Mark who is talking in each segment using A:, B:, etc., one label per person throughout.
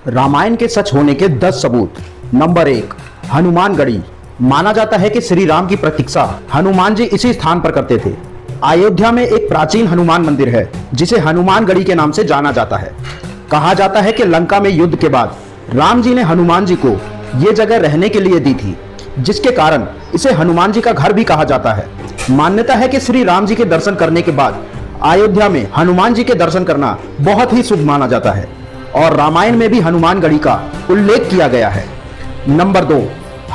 A: रामायण के सच होने के 10 सबूत। नंबर 1, हनुमानगढ़ी। माना जाता है कि श्री राम की प्रतीक्षा हनुमान जी इसी स्थान पर करते थे। अयोध्या में एक प्राचीन हनुमान मंदिर है जिसे हनुमानगढ़ी के नाम से जाना जाता है। कहा जाता है कि लंका में युद्ध के बाद राम जी ने हनुमान जी को ये जगह रहने के लिए दी थी, जिसके कारण इसे हनुमान जी का घर भी कहा जाता है। मान्यता है कि श्री राम जी के दर्शन करने के बाद अयोध्या में हनुमान जी के दर्शन करना बहुत ही शुभ माना जाता है और रामायण में भी हनुमानगढ़ी का उल्लेख किया गया है। नंबर 2,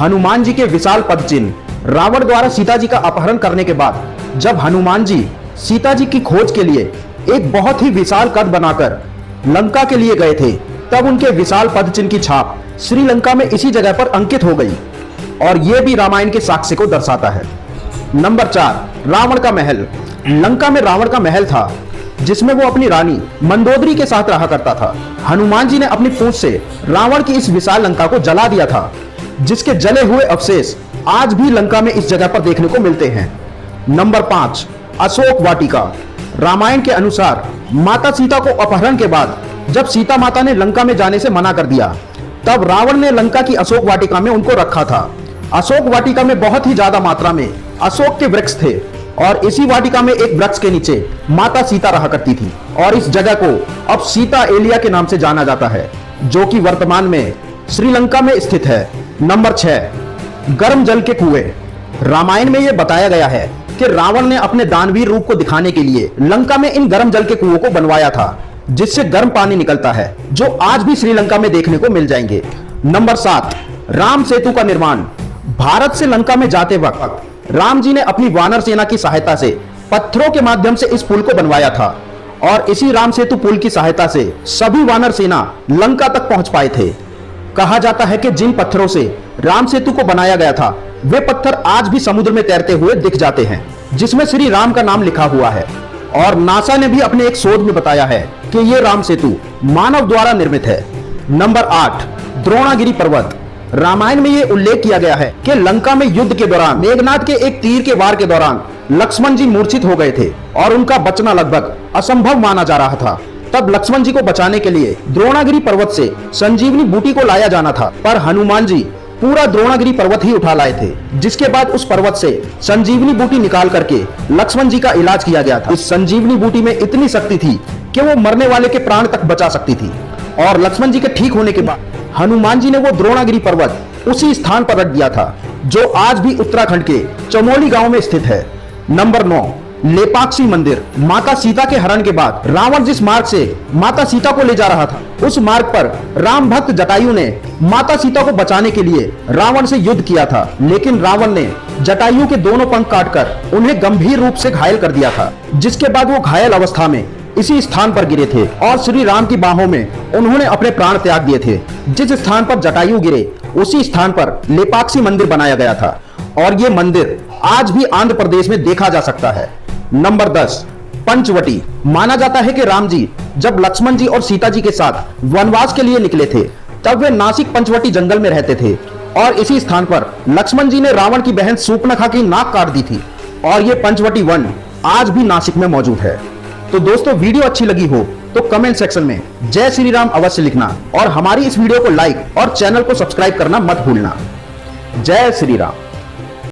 A: हनुमान जी के विशाल पद चिन्ह। रावण द्वारा सीता जी का अपहरण करने के बाद जब हनुमान जी सीता जी की खोज के लिए एक बहुत ही विशाल कद बनाकर लंका के लिए गए थे, तब उनके विशाल पद चिन्ह की छाप श्रीलंका में इसी जगह पर अंकित हो गई और यह भी रामायण के साक्ष्य को दर्शाता है। नंबर 4, रावण का महल। लंका में रावण का महल था जिसमें वो अपनी रानी मंदोदरी के साथ रहा करता था। हनुमान जी ने अपनी पूंछ से रावण की इस विशाल लंका को जला दिया था, जिसके जले हुए अवशेष आज भी लंका में इस जगह पर देखने को मिलते हैं। नंबर 5, अशोक वाटिका। रामायण के अनुसार माता सीता को अपहरण के बाद जब सीता माता ने लंका में जाने से मना कर दिया, तब रावण ने लंका की अशोक वाटिका में उनको रखा था। अशोक वाटिका में बहुत ही ज्यादा मात्रा में अशोक के वृक्ष थे और इसी वाटिका में एक वृक्ष के नीचे माता सीता रहा करती थी और इस जगह को अब सीता एलिया के नाम से जाना जाता है, जो कि वर्तमान में श्रीलंका में स्थित है। नंबर 6, गर्म जल के कुएं। रामायण में यह बताया गया है कि रावण ने अपने दानवीर रूप को दिखाने के लिए लंका में इन गर्म जल के कुओं को बनवाया था, जिससे गर्म पानी निकलता है, जो आज भी श्रीलंका में देखने को मिल जाएंगे। नंबर 7, राम सेतु का निर्माण। भारत से लंका में जाते वक्त राम जी ने अपनी वानर सेना की सहायता से पत्थरों के माध्यम से इस पुल को बनवाया था और इसी राम सेतु पुल की सहायता से सभी वानर सेना लंका तक पहुंच पाए थे। कहा जाता है कि जिन पत्थरों से राम सेतु को बनाया गया था वे पत्थर आज भी समुद्र में तैरते हुए दिख जाते हैं, जिसमें श्री राम का नाम लिखा हुआ है। और नासा ने भी अपने एक शोध में बताया है कि यह राम सेतु मानव द्वारा निर्मित है। नंबर 8, द्रोणागिरी पर्वत। रामायण में यह उल्लेख किया गया है कि लंका में युद्ध के दौरान मेघनाद के एक तीर के वार के दौरान लक्ष्मण जी मूर्छित हो गए थे और उनका बचना लगभग असंभव माना जा रहा था। तब लक्ष्मण जी को बचाने के लिए द्रोणागिरी पर्वत से संजीवनी बूटी को लाया जाना था, पर हनुमान जी पूरा द्रोणागिरी पर्वत ही उठा लाए थे, जिसके बाद उस पर्वत से संजीवनी बूटी निकाल करके लक्ष्मण जी का इलाज किया गया था। इस संजीवनी बूटी में इतनी शक्ति थी कि वो मरने वाले के प्राण तक बचा सकती थी और लक्ष्मण जी के ठीक होने के बाद हनुमान जी ने वो द्रोणागिरी पर्वत उसी स्थान पर रख दिया था, जो आज भी उत्तराखंड के चमोली गांव में स्थित है। नंबर 9, लेपाक्षी मंदिर। माता सीता के हरण के बाद रावण जिस मार्ग से माता सीता को ले जा रहा था, उस मार्ग पर राम भक्त जटायु ने माता सीता को बचाने के लिए रावण से युद्ध किया था, लेकिन रावण ने जटायु के दोनों पंख काटकर उन्हें गंभीर रूप से घायल कर दिया था, जिसके बाद वो घायल अवस्था में इसी स्थान पर गिरे थे और श्री राम की बाहों में उन्होंने अपने प्राण त्याग दिए थे। जिस स्थान पर जटायु गिरे उसी स्थान पर लेपाक्षी मंदिर बनाया गया था और ये मंदिर आज भी आंध्र प्रदेश में देखा जा सकता है। नंबर 10, पंचवटी। माना जाता है कि राम जी जब लक्ष्मण जी और सीता जी के साथ वनवास के लिए निकले थे, तब वे नासिक पंचवटी जंगल में रहते थे और इसी स्थान पर लक्ष्मण जी ने रावण की बहन सूर्पनखा की नाक काट दी थी और ये पंचवटी वन आज भी नासिक में मौजूद है। तो दोस्तों, वीडियो अच्छी लगी हो तो कमेंट सेक्शन में जय श्री राम अवश्य लिखना और हमारी इस वीडियो को लाइक और चैनल को सब्सक्राइब करना मत भूलना। जय श्री राम।